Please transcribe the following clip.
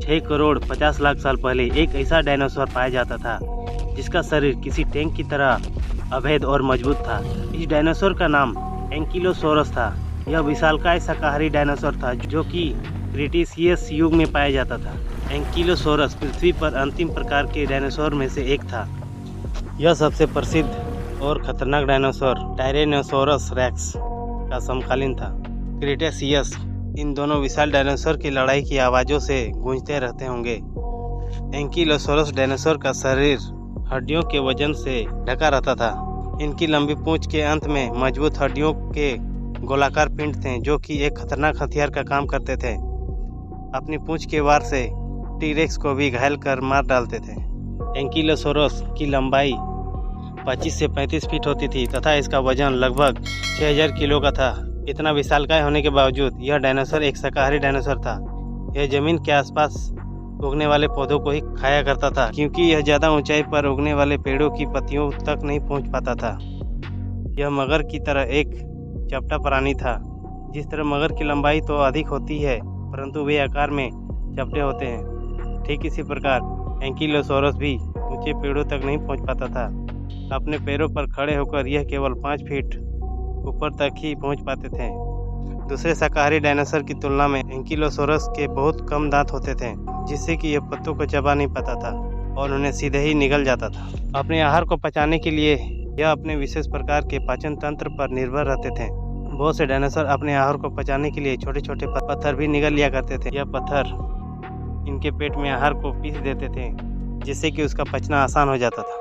6 करोड़ 50 लाख साल पहले एक ऐसा डायनासोर पाया जाता था जिसका शरीर किसी टैंक की तरह अभेद और मजबूत था। इस डायनासोर का नाम एंकिलोसोरस था। यह विशालकाय शाकाहारी डायनासोर था जो कि क्रीटेशियस युग में पाया जाता था। एंकिलोसोरस पृथ्वी पर अंतिम प्रकार के डायनासोर में से एक था। यह सबसे प्रसिद्ध और खतरनाक डायनासोर टायरेनोसोरस रेक्स का समकालीन था। क्रीटेशियस इन दोनों विशाल डायनासोर की लड़ाई की आवाज़ों से गूंजते रहते होंगे। एंकिलोसोरस डायनासोर का शरीर हड्डियों के वजन से ढका रहता था। इनकी लंबी पूंछ के अंत में मजबूत हड्डियों के गोलाकार पिंड थे जो कि एक खतरनाक हथियार का काम करते थे। अपनी पूंछ के वार से टीरेक्स को भी घायल कर मार डालते थे। एंकिलोसोरस की लंबाई 25 से 35 फीट होती थी तथा इसका वजन लगभग 6000 किलो का था। इतना विशालकाय होने के बावजूद यह डायनासोर एक शाकाहारी डायनासोर था। यह जमीन के आसपास उगने वाले पौधों को ही खाया करता था क्योंकि यह ज़्यादा ऊंचाई पर उगने वाले पेड़ों की पत्तियों तक नहीं पहुंच पाता था। यह मगर की तरह एक चपटा प्राणी था। जिस तरह मगर की लंबाई तो अधिक होती है परंतु वे आकार में चपटे होते हैं, ठीक इसी प्रकार एंकिलोसोरस भी ऊंचे पेड़ों तक नहीं पहुंच पाता था। अपने पैरों पर खड़े होकर यह केवल 5 फीट ऊपर तक ही पहुंच पाते थे। दूसरे शाकाहारी डायनासोर की तुलना में एंकिलोसोरस के बहुत कम दांत होते थे जिससे कि यह पत्तों को चबा नहीं पाता था और उन्हें सीधे ही निगल जाता था। अपने आहार को पचाने के लिए यह अपने विशेष प्रकार के पाचन तंत्र पर निर्भर रहते थे। बहुत से डायनासोर अपने आहार को पचाने के लिए छोटे छोटे पत्थर भी निगल लिया करते थे। यह पत्थर इनके पेट में आहार को पीस देते थे जिससे कि उसका पचना आसान हो जाता था।